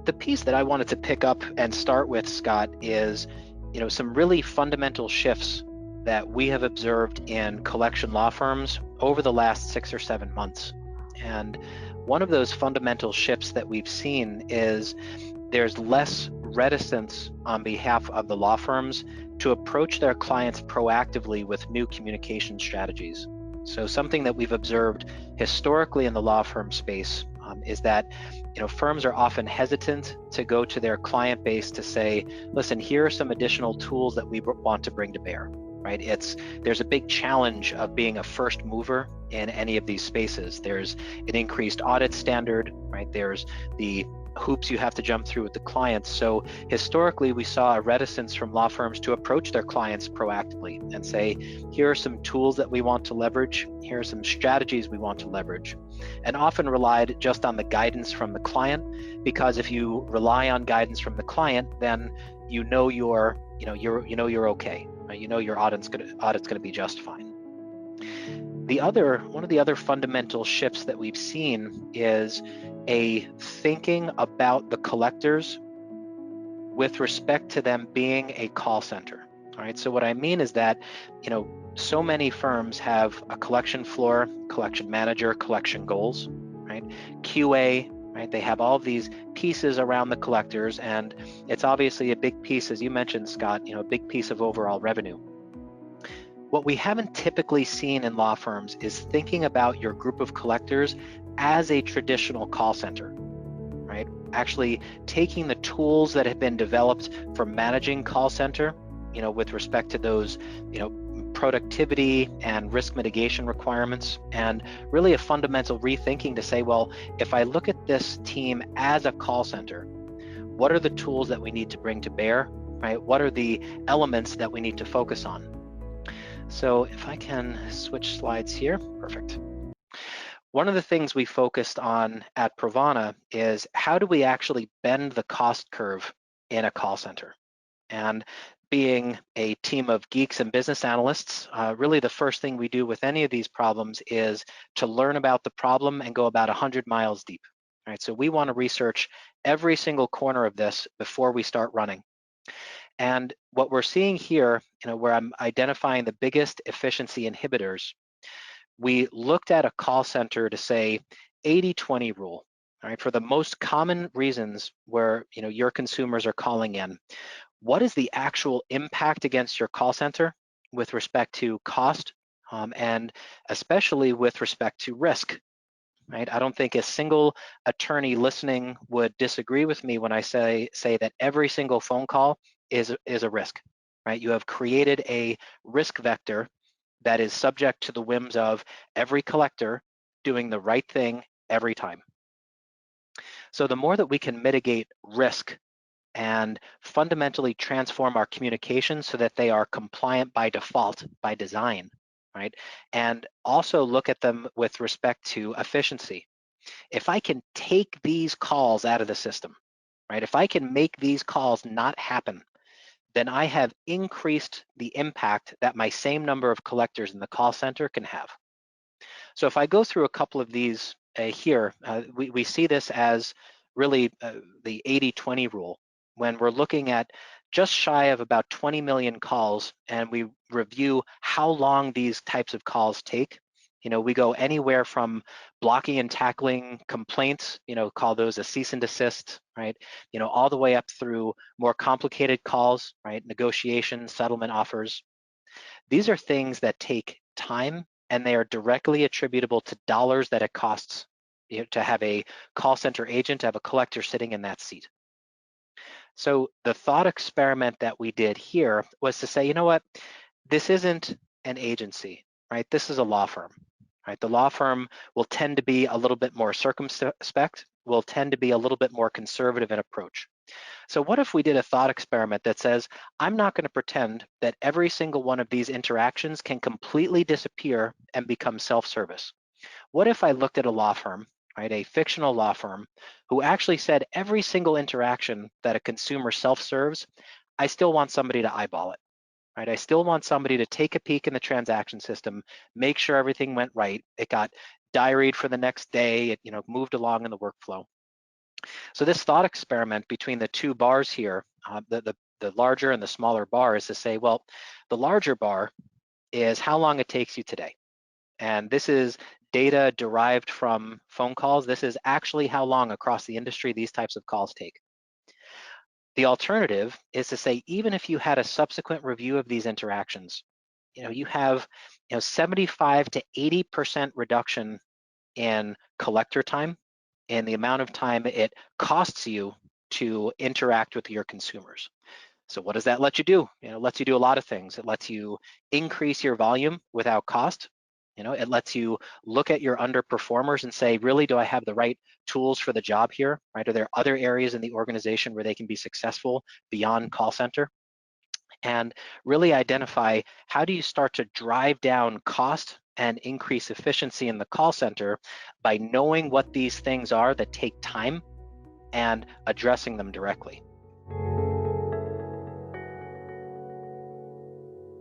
the piece that I wanted to pick up and start with, Scott, is some really fundamental shifts that we have observed in collection law firms over the last 6 or 7 months. And one of those fundamental shifts that we've seen is there's less reticence on behalf of the law firms to approach their clients proactively with new communication strategies. So something that we've observed historically in the law firm space is that firms are often hesitant to go to their client base to say, listen, here are some additional tools that we want to bring to bear, right? There's a big challenge of being a first mover in any of these spaces. There's an increased audit standard, right? There's the hoops you have to jump through with the clients. So historically, we saw a reticence from law firms to approach their clients proactively and say, here are some tools that we want to leverage, here are some strategies we want to leverage, and often relied just on the guidance from the client, because if you rely on guidance from the client, then you're okay, right? Your audit's gonna be just fine. One of the other fundamental shifts that we've seen is a thinking about the collectors with respect to them being a call center. All right, so what I mean is that, so many firms have a collection floor, collection manager, collection goals, right? QA, right? They have all of these pieces around the collectors, and it's obviously a big piece, as you mentioned, Scott, a big piece of overall revenue. What we haven't typically seen in law firms is thinking about your group of collectors as a traditional call center, right? Actually taking the tools that have been developed for managing call center, with respect to those, productivity and risk mitigation requirements, and really a fundamental rethinking to say, well, if I look at this team as a call center, what are the tools that we need to bring to bear, right? What are the elements that we need to focus on? So if I can switch slides here, perfect. One of the things we focused on at Provana is how do we actually bend the cost curve in a call center? And being a team of geeks and business analysts, really the first thing we do with any of these problems is to learn about the problem and go about 100 miles deep. Right? So we want to research every single corner of this before we start running. And what we're seeing here, where I'm identifying the biggest efficiency inhibitors, we looked at a call center to say 80-20 rule, all right, for the most common reasons where your consumers are calling in. What is the actual impact against your call center with respect to cost, and especially with respect to risk? Right? I don't think a single attorney listening would disagree with me when I say that every single phone call is a risk, right? You have created a risk vector that is subject to the whims of every collector doing the right thing every time. So the more that we can mitigate risk and fundamentally transform our communications so that they are compliant by default, by design, right? And also look at them with respect to efficiency. If I can take these calls out of the system, right? If I can make these calls not happen, then I have increased the impact that my same number of collectors in the call center can have. So if I go through a couple of these here, we see this as really the 80-20 rule. When we're looking at just shy of about 20 million calls and we review how long these types of calls take, we go anywhere from blocking and tackling complaints, call those a cease and desist, right? All the way up through more complicated calls, right? Negotiations, settlement offers. These are things that take time, and they are directly attributable to dollars that it costs to have a call center agent, to have a collector sitting in that seat. So the thought experiment that we did here was to say, what, this isn't an agency, right? This is a law firm, right? The law firm will tend to be a little bit more circumspect, will tend to be a little bit more conservative in approach. So what if we did a thought experiment that says, I'm not going to pretend that every single one of these interactions can completely disappear and become self-service? What if I looked at a law firm, right, a fictional law firm, who actually said every single interaction that a consumer self-serves, I still want somebody to eyeball it, right? I still want somebody to take a peek in the transaction system, make sure everything went right, it got diaried for the next day, it moved along in the workflow. So this thought experiment between the two bars here, the larger and the smaller bar, is to say, well, the larger bar is how long it takes you today. And this is data derived from phone calls. This is actually how long across the industry these types of calls take. The alternative is to say, even if you had a subsequent review of these interactions, you have 75 to 80% reduction in collector time and the amount of time it costs you to interact with your consumers. So what does that let you do? It lets you do a lot of things. It lets you increase your volume without cost. It lets you look at your underperformers and say, really, do I have the right tools for the job here? Right? Are there other areas in the organization where they can be successful beyond call center? And really identify, how do you start to drive down cost and increase efficiency in the call center by knowing what these things are that take time and addressing them directly.